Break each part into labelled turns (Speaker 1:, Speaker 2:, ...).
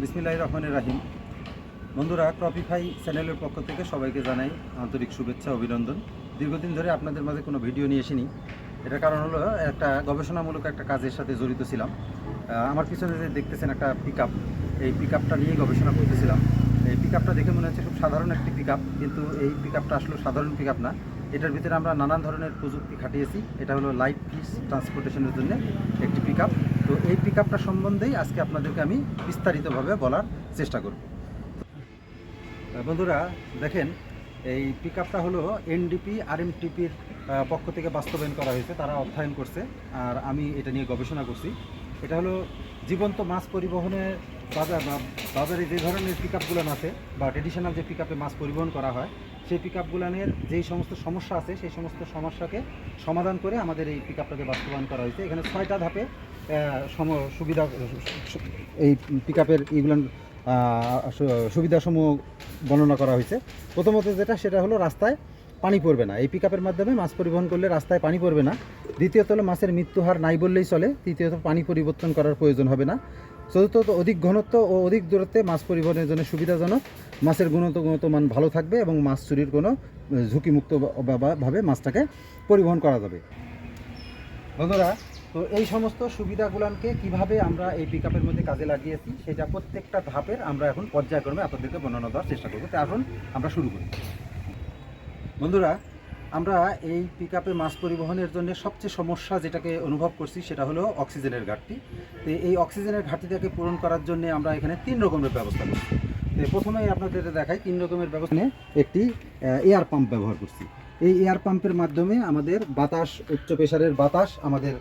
Speaker 1: বিসমিল্লাহির রহমানির রাহিম। বন্ধুরা, ক্রপিফাই চ্যানেলের পক্ষ থেকে সবাইকে জানাই আন্তরিক শুভেচ্ছা অভিনন্দন। দীর্ঘদিন ধরে আপনাদের মাঝে কোনো ভিডিও নিয়ে আসিনি। এটার কারণ হলো একটা গবেষণামূলক একটা কাজের সাথে জড়িত ছিলাম। আমার পিছনে যে দেখতেছেন একটা পিক আপ, এই পিক আপটা নিয়েই গবেষণা করতেছিলাম। এই পিক আপটা দেখে মনে হচ্ছে খুব সাধারণ একটি পিক আপ, কিন্তু এই পিক আপটা আসলে সাধারণ পিক আপ না। এটার ভিতরে আমরা নানান ধরনের প্রযুক্তি খাটিয়েছি। এটা হলো লাইট পিস ট্রান্সপোর্টেশনের জন্য একটি পিক আপ। তো এই পিক আপটা সম্বন্ধেই আজকে আপনাদেরকে আমি বিস্তারিতভাবে বলার চেষ্টা করব। বন্ধুরা দেখেন, এই পিক আপটা হলো এনডিপি আরএমটিপির পক্ষ থেকে বাস্তবায়ন করা হয়েছে। তারা অধ্যয়ন করছে আর আমি এটা নিয়ে গবেষণা করছি। এটা হলো জীবন্ত মাছ পরিবহনের বাজারে যে ধরনের পিক আপগুলান আছে বা ট্রেডিশনাল যে পিক আপে মাছ পরিবহন করা হয়, সেই পিক আপগুলানের যেই সমস্ত সমস্যা আছে সেই সমস্ত সমস্যাকে সমাধান করে আমাদের এই পিক আপটাকে বাস্তবায়ন করা হয়েছে। এখানে 6টা ধাপে সুবিধা এই পিক আপের এইগুলান সুবিধাসমূহ বর্ণনা করা হয়েছে। প্রথমত সেটা হলো রাস্তায় পানি পড়বে না। এই পিক আপের মাধ্যমে মাছ পরিবহন করলে রাস্তায় পানি পড়বে না। দ্বিতীয়ত হলো মাছের মৃত্যু হার নাই বললেই চলে। তৃতীয়ত পানি পরিবর্তন করার প্রয়োজন হবে না। চতুর্থত অধিক ঘনত্ব ও অধিক দূরত্বে মাছ পরিবহনের জন্য সুবিধাজনক। মাছের গুণগত মান ভালো থাকবে এবং মাছ চুরির কোনো ঝুঁকিমুক্তভাবে মাছটাকে পরিবহন করা যাবে। বন্ধুরা, তো এই সমস্ত সুবিধাগুলোকে কিভাবে আমরা এই পিক আপের মধ্যে কাজে লাগিয়েছি সেটা প্রত্যেকটা ধাপের আমরা এখন পর্যায়ক্রমে আপনাদেরকে বর্ণনা দেওয়ার চেষ্টা করবো। তো এখন আমরা শুরু করি। বন্ধুরা, আমরা এই পিক আপে মাছ পরিবহনের জন্য সবচেয়ে সমস্যা যেটাকে অনুভব করছি সেটা হলো অক্সিজেনের ঘাটতি। তো এই অক্সিজেনের ঘাটতিটাকে পূরণ করার জন্য আমরা এখানে 3 রকমের ব্যবস্থা করছি। তো প্রথমেই আপনাদের দেখাই 3 রকমের ব্যবস্থা। একটি এয়ার পাম্প ব্যবহার করছি। এই এয়ার পাম্পের মাধ্যমে আমাদের বাতাস, উচ্চ প্রেশারের বাতাস আমাদের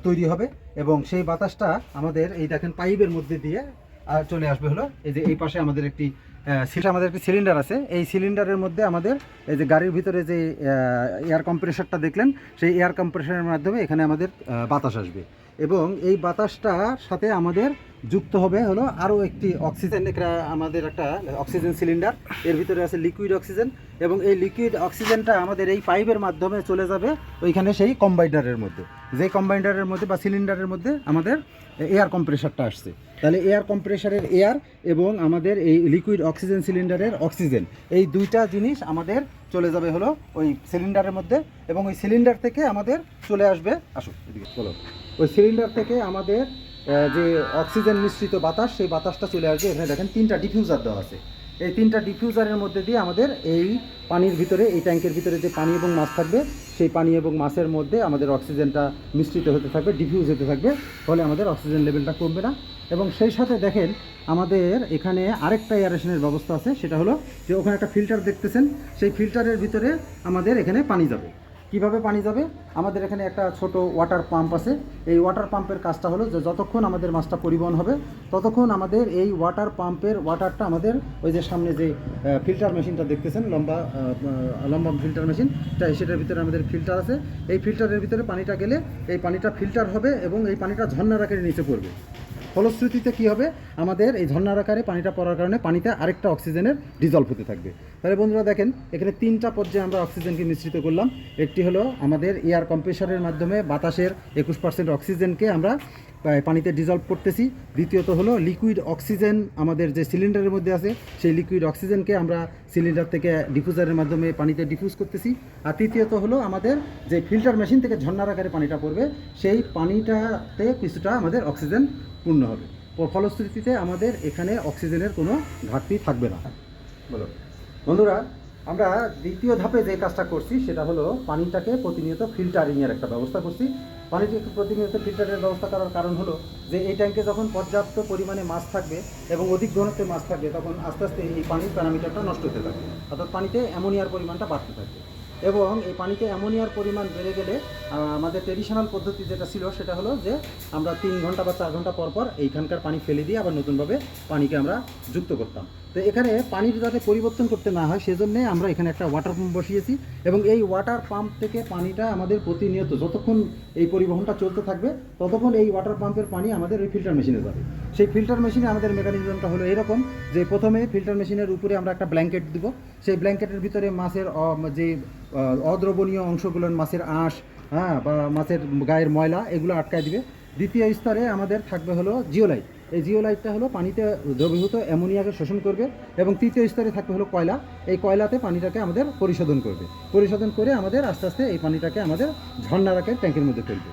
Speaker 1: তৈরি হবে এবং সেই বাতাসটা আমাদের এই দেখেন পাইপের মধ্যে দিয়ে চলে আসবে। হলো এই যে এই পাশে আমাদের একটি সিলিন্ডার আছে। এই সিলিন্ডারের মধ্যে আমাদের এই যে গাড়ির ভিতরে যে এয়ার কম্প্রেসারটা দেখলেন, সেই এয়ার কম্প্রেসারের মাধ্যমে এখানে আমাদের বাতাস আসবে এবং এই বাতাসটার সাথে আমাদের যুক্ত হবে হলো আরও একটি অক্সিজেন। আমাদের একটা অক্সিজেন সিলিন্ডার, এর ভিতরে আছে লিকুইড অক্সিজেন এবং এই লিকুইড অক্সিজেনটা আমাদের এই পাইপের মাধ্যমে চলে যাবে ওইখানে সেই কম্বাইনারের মধ্যে। যে কম্বাইনারের মধ্যে বা সিলিন্ডারের মধ্যে আমাদের এয়ার কম্প্রেসারটা আসছে। তাহলে এয়ার কম্প্রেসারের এয়ার এবং আমাদের এই লিকুইড অক্সিজেন সিলিন্ডারের অক্সিজেন, এই দুইটা জিনিস আমাদের চলে যাবে হলো ওই সিলিন্ডারের মধ্যে এবং ওই সিলিন্ডার থেকে আমাদের চলে আসবে বলো ওই সিলিন্ডার থেকে আমাদের যে অক্সিজেন মিশ্রিত বাতাস, সেই বাতাসটা চলে আসবে। এখানে দেখেন 3টা ডিফিউজার দেওয়া আছে। এই 3টা ডিফিউজারের মধ্যে দিয়ে আমাদের এই পানির ভিতরে, এই ট্যাঙ্কের ভিতরে যে পানি এবং মাছ থাকবে, সেই পানি এবং মাছের মধ্যে আমাদের অক্সিজেনটা মিশ্রিত হতে থাকবে, ডিফিউজ হতে থাকবে, ফলে আমাদের অক্সিজেন লেভেলটা কমবে না। এবং সেই সাথে দেখেন আমাদের এখানে আরেকটা এয়ারেশনের ব্যবস্থা আছে। সেটা হলো যে ওখানে একটা ফিল্টার দেখতেছেন, সেই ফিল্টারের ভিতরে আমাদের এখানে পানি যাবে। কিভাবে পানি যাবে? আমাদের এখানে একটা ছোট ওয়াটার পাম্প আছে। এই ওয়াটার পাম্পের কাজটা হলো যে যতক্ষণ আমাদের মাছটা পরিবহন হবে ততক্ষণ আমাদের এই ওয়াটার পাম্পের ওয়াটারটা আমাদের ওই যে সামনে যে ফিল্টার মেশিনটা দেখতেছেন, লম্বা ফিল্টার মেশিন, সেটার ভিতরে আমাদের ফিল্টার আছে। এই ফিল্টারের ভিতরে পানিটা গেলে এই পানিটা ফিল্টার হবে এবং এই পানিটা ঝর্ণার আকারে নিচে পড়বে। ফলশ্রুতিতে কী হবে? আমাদের এই ঝর্ণার আকারে পানিটা পড়ার কারণে পানিতে আরেকটা অক্সিজেনের ডিজলভ হতে থাকবে। তাহলে বন্ধুরা দেখেন, এখানে 3টা পর্যায়ে আমরা অক্সিজেনকে মিশ্রিত করলাম। একটি হলো আমাদের এয়ার কম্প্রেসারের মাধ্যমে বাতাসের 21% অক্সিজেনকে আমরা পানিতে ডিজলভ করতেছি। দ্বিতীয়ত হলো লিকুইড অক্সিজেন আমাদের যে সিলিন্ডারের মধ্যে আছে, সেই লিকুইড অক্সিজেনকে আমরা সিলিন্ডার থেকে ডিফিউজারের মাধ্যমে পানিতে ডিফিউজ করতেছি। আর তৃতীয়ত হলো আমাদের যে ফিল্টার মেশিন থেকে ঝর্ণার আকারে পানিটা পড়বে, সেই পানিটাতে কিছুটা আমাদের অক্সিজেন পূর্ণ হবে। ফলশ্রুতিতে আমাদের এখানে অক্সিজেনের কোনো ঘাটতি থাকবে না। বলো বন্ধুরা, আমরা দ্বিতীয় ধাপে যে কাজটা করছি সেটা হলো পানিটাকে প্রতিনিয়ত ফিল্টারিংয়ের একটা ব্যবস্থা করছি। পানিটাকে প্রতিনিয়ত ফিল্টারের ব্যবস্থা করার কারণ হলো যে এই ট্যাঙ্কে যখন পর্যাপ্ত পরিমাণে মাছ থাকবে এবং অধিক ঘনত্বে মাছ থাকবে, তখন আস্তে আস্তে এই পানির প্যারামিটারটা নষ্ট হতে থাকবে, অর্থাৎ পানিতে অ্যামোনিয়ার পরিমাণটা বাড়তে থাকবে। এবং এই পানিতে অ্যামোনিয়ার পরিমাণ বেড়ে গেলে আমাদের ট্রেডিশনাল পদ্ধতি যেটা ছিল সেটা হলো যে আমরা 3 ঘন্টা বা 4 ঘন্টা পর পর এইখানকার পানি ফেলে দিয়ে আবার নতুনভাবে পানিকে আমরা যুক্ত করতাম। তো এখানে পানির যাতে পরিবর্তন করতে না হয় সেজন্যে আমরা এখানে একটা ওয়াটার পাম্প বসিয়েছি এবং এই ওয়াটার পাম্প থেকে পানিটা আমাদের প্রতিনিয়ত যতক্ষণ এই পরিবহনটা চলতে থাকবে ততক্ষণ এই ওয়াটার পাম্পের পানি আমাদের ওই ফিল্টার মেশিনে যাবে। সেই ফিল্টার মেশিনে আমাদের মেকানিজমটা হলো এরকম যে প্রথমে ফিল্টার মেশিনের উপরে আমরা একটা ব্ল্যাঙ্কেট দিব। সেই ব্ল্যাঙ্কেটের ভিতরে মাছের যে অদ্রবণীয় অংশগুলো, মাছের আঁশ, বা মাছের গায়ের ময়লা, এগুলো আটকায় দিবে। দ্বিতীয় স্তরে আমাদের থাকবে হলো জিওলাইট, এই জিওলাইটটা হলো পানিতে দ্রবীভূত অ্যামোনিয়াকে শোষণ করবে এবং তৃতীয় স্তরে থাকবে হলো কয়লা। এই কয়লাতে পানিটাকে আমাদের পরিশোধন করবে, পরিশোধন করে আমাদের আস্তে আস্তে এই পানিটাকে আমাদের ঝর্ণার আকারে ট্যাঙ্কের মধ্যে ফেলবে।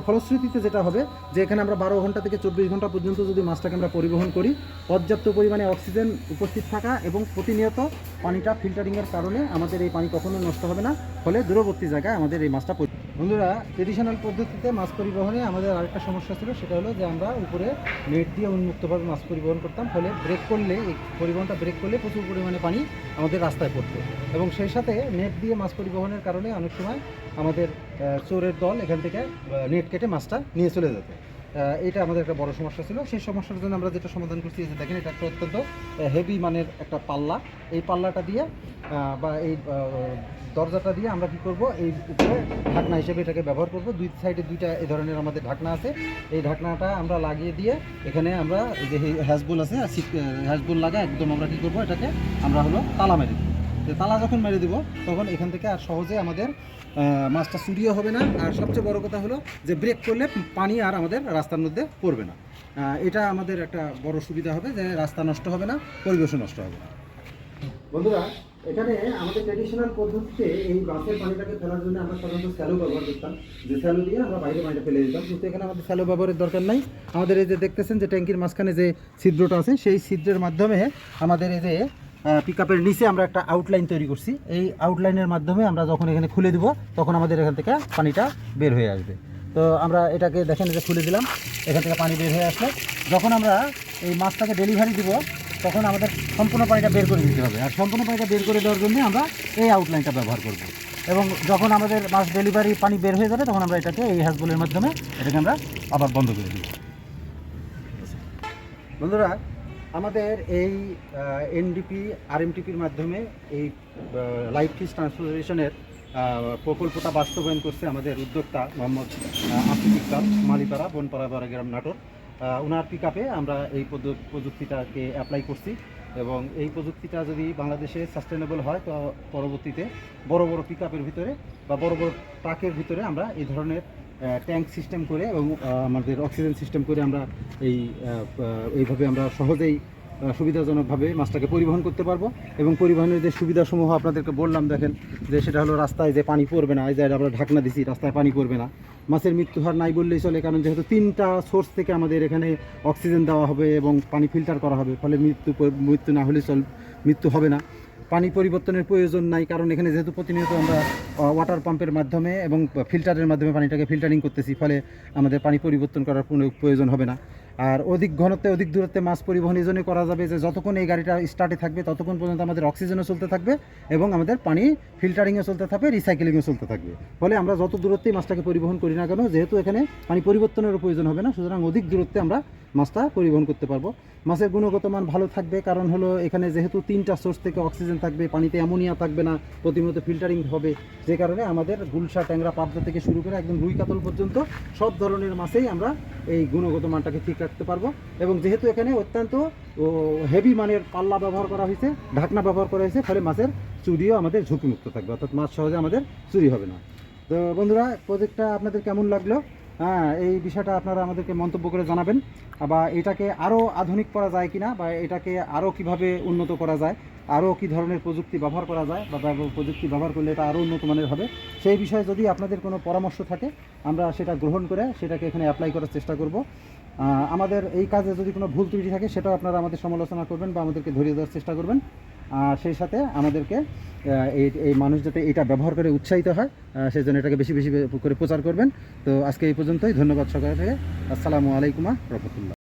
Speaker 1: ফলশ্রুতিতে যেটা হবে যে এখানে আমরা 12 ঘন্টা থেকে 24 ঘন্টা পর্যন্ত যদি মাছটাকে আমরা পরিবহন করি, পর্যাপ্ত পরিমাণে অক্সিজেন উপস্থিত থাকা এবং প্রতিনিয়ত পানিটা ফিল্টারিংয়ের কারণে আমাদের এই পানি কখনো নষ্ট হবে না, ফলে দূরবর্তী জায়গায় আমাদের এই মাছটা। বন্ধুরা, ট্রেডিশনাল পদ্ধতিতে মাছ পরিবহনে আমাদের আরেকটা সমস্যা ছিল, সেটা হলো যে আমরা উপরে নেট দিয়ে উন্মুক্তভাবে মাছ পরিবহন করতাম, ফলে ব্রেক করলে এই পরিবহনটা ব্রেক করলে প্রচুর পরিমাণে পানি আমাদের রাস্তায় পড়তো এবং সেই সাথে নেট দিয়ে মাছ পরিবহনের কারণে অনেক সময় আমাদের চোরের দল এখান থেকে নেট কেটে মাছটা নিয়ে চলে যেত। এটা আমাদের একটা বড় সমস্যা ছিল। সেই সমস্যার জন্য আমরা যেটা সমাধান করছি, যে দেখেন এটা একটা অত্যন্ত হেভি মানের একটা পাল্লা। এই পাল্লাটা দিয়ে বা এই দরজাটা দিয়ে আমরা কি করব, এই উপরে ঢাকনা হিসেবে এটাকে ব্যবহার করব। দুই সাইডে দুইটা এই ধরনের আমাদের ঢাকনা আছে। এই ঢাকনাটা আমরা লাগিয়ে দিয়ে এখানে আমরা যে হ্যাজবল আছে, হ্যাজবল লাগা একদম আমরা কি করব, এটাকে আমরা হলো তালা মেরে দেবো। তালা যখন মেরে দেবো তখন এখান থেকে আর সহজে আমাদের মাছটা চুরিও হবে না। আর সবচেয়ে বড় কথা হলো যে ব্রেক করলে পানি আর আমাদের রাস্তার মধ্যে পড়বে না। এটা আমাদের একটা বড় সুবিধা হবে, যে রাস্তা নষ্ট হবে না, পরিবেশও নষ্ট হবে না। বন্ধুরা, এখানে আমাদের ট্র্যাডিশনাল পদ্ধতিতে এই মাছের পানিটাকে ফেলার জন্য আমরা সাধারণত স্যালো ব্যবহার করতাম, যে স্যালো দিয়ে আমরা বাইরে পানিটা ফেলে দিতাম। কিন্তু এখানে আমাদের স্যালো ব্যবহারের দরকার নাই। আমাদের এই যে দেখতেছেন যে ট্যাঙ্কির মাঝখানে যে ছিদ্রটা আছে, সেই ছিদ্রের মাধ্যমে আমাদের এই যে পিকআপের নিচে আমরা একটা আউটলাইন তৈরি করছি। এই আউটলাইনের মাধ্যমে আমরা যখন এখানে খুলে দিব তখন আমাদের এখান থেকে পানিটা বের হয়ে আসবে। তো আমরা এটাকে দেখেন যে খুলে দিলাম, এখান থেকে পানি বের হয়ে আসলে যখন আমরা এই মাছটাকে ডেলিভারি দিব তখন আমাদের সম্পূর্ণ পানিটা বের করে দিতে হবে। আর সম্পূর্ণ পানিটা বের করে দেওয়ার জন্য আমরা এই আউটলাইনটা ব্যবহার করব। এবং যখন আমাদের মাছ ডেলিভারি পানি বের হয়ে যাবে তখন আমরা এটাকে এই হ্যাজবলের মাধ্যমে এটাকে আমরা আবার বন্ধ করে দিব। বন্ধুরা, আমাদের এই এনডিপি আরএমটিপির মাধ্যমে এই লাইভ ফিশ ট্রান্সপোর্টেশনের প্রকল্পটা বাস্তবায়ন করছে আমাদের উদ্যোক্তা মোহাম্মদ আসিফ ইকবাল, মালিপাড়া বনপাড়া বড়গ্রাম নাটোর। ওনার পিকআপে আমরা এই প্রযুক্তিটাকে অ্যাপ্লাই করছি এবং এই প্রযুক্তিটা যদি বাংলাদেশে সাস্টেনেবল হয় তো পরবর্তীতে বড় বড় পিকআপের ভিতরে বা বড় বড় ট্রাকের ভিতরে আমরা এই ধরনের ট্যাঙ্ক সিস্টেম করে এবং আমাদের অক্সিজেন সিস্টেম করে আমরা এইভাবে আমরা সহজেই সুবিধাজনকভাবে মাছটাকে পরিবহন করতে পারবো। এবং পরিবহনের যে সুবিধাসমূহ আপনাদেরকে বললাম, দেখেন যে সেটা হলো রাস্তায় যে পানি পড়বে না, এই যে আমরা ঢাকনা দিছি, রাস্তায় পানি পড়বে না। মাছের মৃত্যু হার নাই বললেই চলে, কারণ যেহেতু 3টা সোর্স থেকে আমাদের এখানে অক্সিজেন দেওয়া হবে এবং পানি ফিল্টার করা হবে, ফলে মৃত্যু না হলে মৃত্যু হবে না। পানি পরিবর্তনের প্রয়োজন নাই, কারণ এখানে যেহেতু প্রতিনিয়ত আমরা ওয়াটার পাম্পের মাধ্যমে এবং ফিল্টারের মাধ্যমে পানিটাকে ফিল্টারিং করতেছি, ফলে আমাদের পানি পরিবর্তন করার কোনো প্রয়োজন হবে না। আর অধিক ঘনত্বে অধিক দূরত্বে মাছ পরিবহন এই জন্যই করা যাবে যে যতক্ষণ এই গাড়িটা স্টার্টে থাকবে ততক্ষণ পর্যন্ত আমাদের অক্সিজেনও চলতে থাকবে এবং আমাদের পানি ফিল্টারিংও চলতে থাকবে, রিসাইকেলিংও চলতে থাকবে। ফলে আমরা যত দূরত্বেই মাছটাকে পরিবহন করি না কেন, যেহেতু এখানে পানি পরিবর্তনেরও প্রয়োজন হবে না, সুতরাং অধিক দূরত্বে আমরা মাছটা পরিবহন করতে পারবো। মাছের গুণগত মান ভালো থাকবে, কারণ হলো এখানে যেহেতু 3টা সোর্স থেকে অক্সিজেন থাকবে, পানিতে অ্যামোনিয়া থাকবে না, প্রতিনিয়ত ফিল্টারিং হবে, যে কারণে আমাদের গুলশা, ট্যাংরা, পাবদা থেকে শুরু করে একদম রুই কাতল পর্যন্ত সব ধরনের মাছেই আমরা এই গুণগত মানটাকে ঠিক রাখতে পারবো। এবং যেহেতু এখানে অত্যন্ত হেভি মানের পাল্লা ব্যবহার করা হয়েছে, ঢাকনা ব্যবহার করা হয়েছে, ফলে মাছের চুরিও আমাদের ঝুঁকিমুক্ত থাকবে, অর্থাৎ মাছ সহজে আমাদের চুরি হবে না। তো বন্ধুরা, প্রজেক্টটা আপনাদের কেমন লাগলো? এই বিষয়টা আপনারা আমাদেরকে মন্তব্য করে জানাবেন। বা এটাকে আরও আধুনিক করা যায় কিনা, বা এটাকে আরও কিভাবে উন্নত করা যায়, আরও কী ধরনের প্রযুক্তি ব্যবহার করা যায়, বা প্রযুক্তি ব্যবহার করলে এটা আরও উন্নত মানের হবে, সেই বিষয়ে যদি আপনাদের কোনো পরামর্শ থাকে আমরা সেটা গ্রহণ করে সেটাকে এখানে অ্যাপ্লাই করার চেষ্টা করব। আমাদের এই কাজে যদি কোনো ভুল ত্রুটি থাকে সেটাও আপনারা আমাদের সমালোচনা করবেন বা আমাদেরকে ধরিয়ে দেওয়ার চেষ্টা করবেন। আর সেই সাথে আমাদেরকে এই মানুষ যাতে এটা ব্যবহার করে উৎসাহিত হয় সেই জন্য এটাকে বেশি বেশি করে প্রচার করবেন। তো আজকে এই পর্যন্তই, ধন্যবাদ সকলকে। আসসালামু আলাইকুম ওয়া রাহমাতুল্লাহ।